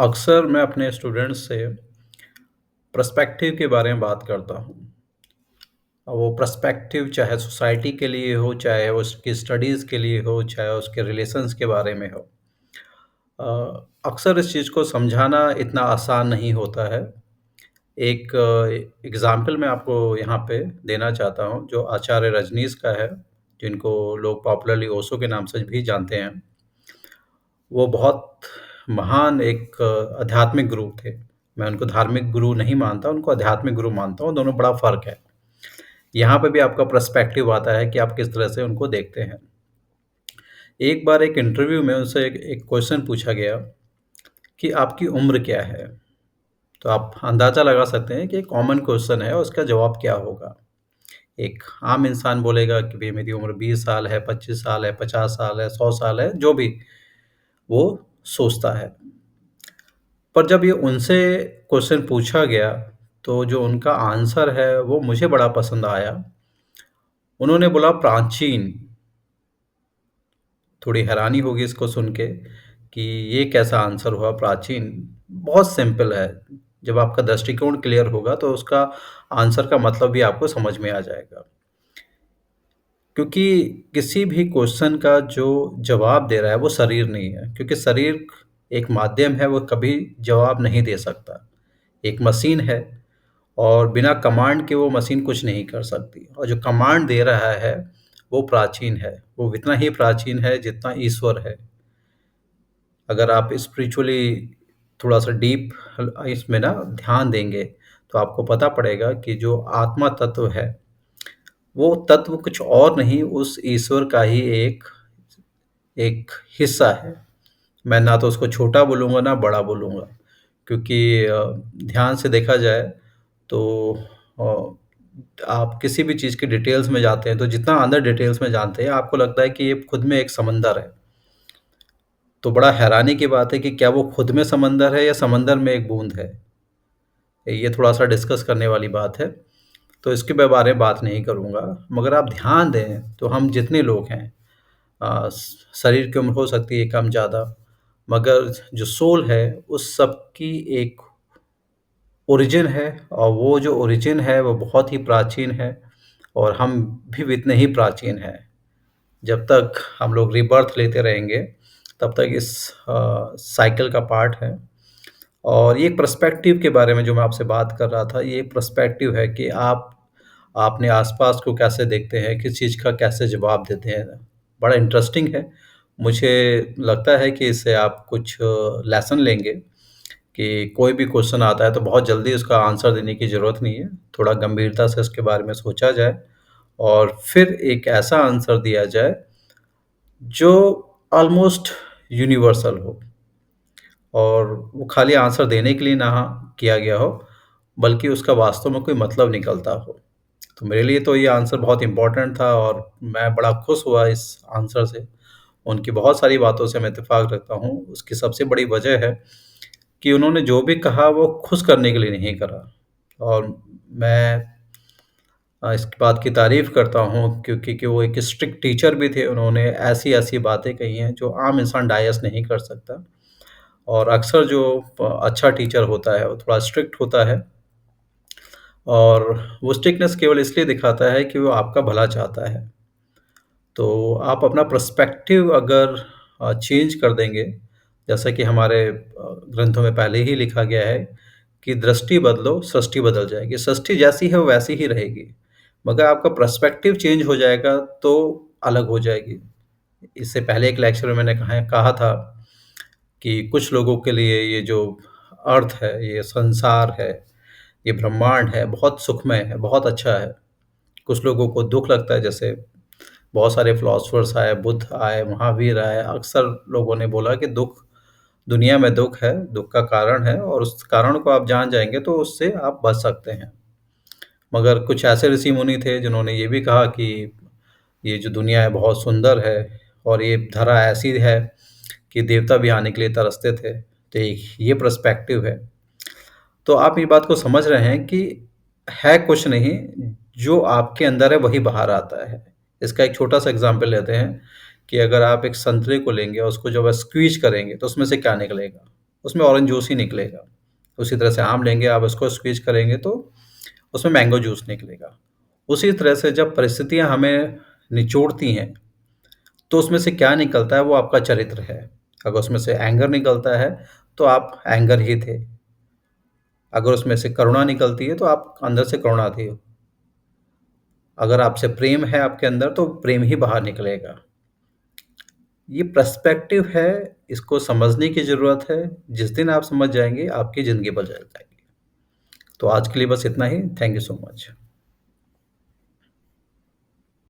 अक्सर मैं अपने स्टूडेंट्स से पर्सपेक्टिव के बारे में बात करता हूँ। वो पर्सपेक्टिव चाहे सोसाइटी के लिए हो, चाहे उसकी स्टडीज़ के लिए हो, चाहे उसके रिलेशंस के बारे में हो। अक्सर इस चीज़ को समझाना इतना आसान नहीं होता है। एक एग्ज़ाम्पल मैं आपको यहाँ पे देना चाहता हूँ, जो आचार्य रजनीश का है, जिनको लोग पॉपुलरली ओशो के नाम से भी जानते हैं। वो बहुत महान एक आध्यात्मिक गुरु थे। मैं उनको धार्मिक गुरु नहीं मानता, उनको आध्यात्मिक गुरु मानता हूँ, दोनों बड़ा फ़र्क है। यहाँ पे भी आपका पर्सपेक्टिव आता है कि आप किस तरह से उनको देखते हैं। एक बार एक इंटरव्यू में उनसे एक क्वेश्चन पूछा गया कि आपकी उम्र क्या है? तो आप अंदाज़ा लगा सकते हैं कि एक कॉमन क्वेश्चन है और उसका जवाब क्या होगा। एक आम इंसान बोलेगा कि भई मेरी उम्र 20 साल है, 25 साल है, 50 साल है, 100 साल है, जो भी वो सोचता है। पर जब ये उनसे क्वेश्चन पूछा गया, तो जो उनका आंसर है, वो मुझे बड़ा पसंद आया। उन्होंने बोला प्राचीन। थोड़ी हैरानी होगी इसको सुन के कि ये कैसा आंसर हुआ प्राचीन? बहुत सिंपल है। जब आपका दृष्टिकोण क्लियर होगा, तो उसका आंसर का मतलब भी आपको समझ में आ जाएगा। क्योंकि किसी भी क्वेश्चन का जो जवाब दे रहा है, वो शरीर नहीं है, क्योंकि शरीर एक माध्यम है, वो कभी जवाब नहीं दे सकता। एक मशीन है और बिना कमांड के वो मशीन कुछ नहीं कर सकती, और जो कमांड दे रहा है, वो प्राचीन है। वो इतना ही प्राचीन है जितना ईश्वर है। अगर आप स्पिरिचुअली थोड़ा-सा डीप इसमें ना ध्यान देंगे, तो आपको पता पड़ेगा कि जो आत्मा तत्व है, वो तत्व कुछ और नहीं, उस ईश्वर का ही एक एक हिस्सा है। मैं ना तो उसको छोटा बोलूँगा, ना बड़ा बोलूँगा, क्योंकि ध्यान से देखा जाए तो आप किसी भी चीज़ की डिटेल्स में जाते हैं, तो जितना अंदर डिटेल्स में जानते हैं, आपको लगता है कि ये खुद में एक समंदर है। तो बड़ा हैरानी की बात है कि क्या वो खुद में समंदर है या समंदर में एक बूँद है? ये थोड़ा-सा डिस्कस करने वाली बात है। तो इसके मैं बारे में बात नहीं करूँगा, मगर आप ध्यान दें, तो हम जितने लोग हैं, शरीर की उम्र हो सकती है कम ज़्यादा, मगर जो सोल है, उस सब की एक ओरिजिन है, और वो जो ओरिजिन है, वो बहुत ही प्राचीन है, और हम भी इतने ही प्राचीन हैं। जब तक हम लोग रीबर्थ लेते रहेंगे, तब तक इस साइकिल का पार्ट है। और ये पर्सपेक्टिव के बारे में जो मैं आपसे बात कर रहा था, ये पर्सपेक्टिव है कि आप अपने आस-पास को कैसे देखते हैं, किस चीज़ का कैसे जवाब देते हैं। बड़ा इंटरेस्टिंग है। मुझे लगता है कि इससे आप कुछ लेसन लेंगे कि कोई भी क्वेश्चन आता है, तो बहुत जल्दी उसका आंसर देने की ज़रूरत नहीं है। थोड़ा गंभीरता से उसके बारे में सोचा जाए, और फिर एक ऐसा आंसर दिया जाए, जो ऑलमोस्ट यूनिवर्सल हो। और वो खाली आंसर देने के लिए ना किया गया हो, बल्कि उसका वास्तव में कोई मतलब निकलता हो। तो मेरे लिए तो ये आंसर बहुत इम्पोर्टेंट था, और मैं बड़ा खुश हुआ इस आंसर से। उनकी बहुत सारी बातों से मैं इत्तेफ़ाक रखता हूँ। उसकी सबसे बड़ी वजह है कि उन्होंने जो भी कहा, वो खुश करने के लिए नहीं करा। और मैं इस बात की तारीफ़ करता हूँ, क्योंकि कि वो एक स्ट्रिक्ट टीचर भी थे। उन्होंने ऐसी-ऐसी बातें कही हैं, जो आम इंसान डाइजेस्ट नहीं कर सकता। और अक्सर जो अच्छा टीचर होता है, वो थोड़ा स्ट्रिक्ट होता है, और वो स्ट्रिक्टनेस केवल इसलिए दिखाता है कि वो आपका भला चाहता है। तो आप अपना पर्सपेक्टिव अगर चेंज कर देंगे, जैसा कि हमारे ग्रंथों में पहले ही लिखा गया है कि दृष्टि बदलो, सृष्टि बदल जाएगी। सृष्टि जैसी है, वो वैसी ही रहेगी, मगर आपका पर्सपेक्टिव चेंज हो जाएगा, तो अलग हो जाएगी। इससे पहले एक लेक्चर में मैंने कहा था कि कुछ लोगों के लिए ये जो अर्थ है, ये संसार है, ये ब्रह्मांड है, बहुत सुखमय है, बहुत अच्छा है। कुछ लोगों को दुःख लगता है, जैसे बहुत सारे फिलॉसफर्स आए, बुद्ध आए, महावीर आए, अक्सर लोगों ने बोला कि दुनिया में दुःख है, दुःख का कारण है, और उस कारण को आप जान जाएँगे, तो उससे आप बच सकते हैं। मगर कुछ ऐसे ऋषि-मुनि थे, जिन्होंने ये भी कहा कि ये जो दुनिया है, बहुत सुंदर है, और ये धरा ऐसी है कि देवता भी आने के लिए तरसते थे। तो एक ये पर्सपेक्टिव है। तो आप ये बात को समझ रहे हैं कि है कुछ नहीं, जो आपके अंदर है वही बाहर आता है। इसका एक छोटा-सा एग्ज़ाम्पल लेते हैं कि अगर आप एक संतरे को लेंगे और उसको जब स्क्वीज़ करेंगे, तो उसमें से क्या निकलेगा? उसमें ऑरेंज जूस ही निकलेगा। उसी तरह से आम लेंगे, आप उसको स्क्वीज़ करेंगे तो उसमें मैंगो जूस निकलेगा। उसी तरह से जब परिस्थितियाँ हमें निचोड़ती हैं, तो उसमें से क्या निकलता है वो आपका चरित्र है। अगर उसमें से एंगर निकलता है, तो आप एंगर ही थे। अगर उसमें से करुणा निकलती है, तो आप अंदर से करुणा थे। अगर आपसे प्रेम है आपके अंदर, तो प्रेम ही बाहर निकलेगा। ये पर्सपेक्टिव है, इसको समझने की ज़रूरत है। जिस दिन आप समझ जाएँगे, आपकी ज़िंदगी बदल जाएगी। तो आज के लिए बस इतना ही। Thank you so much.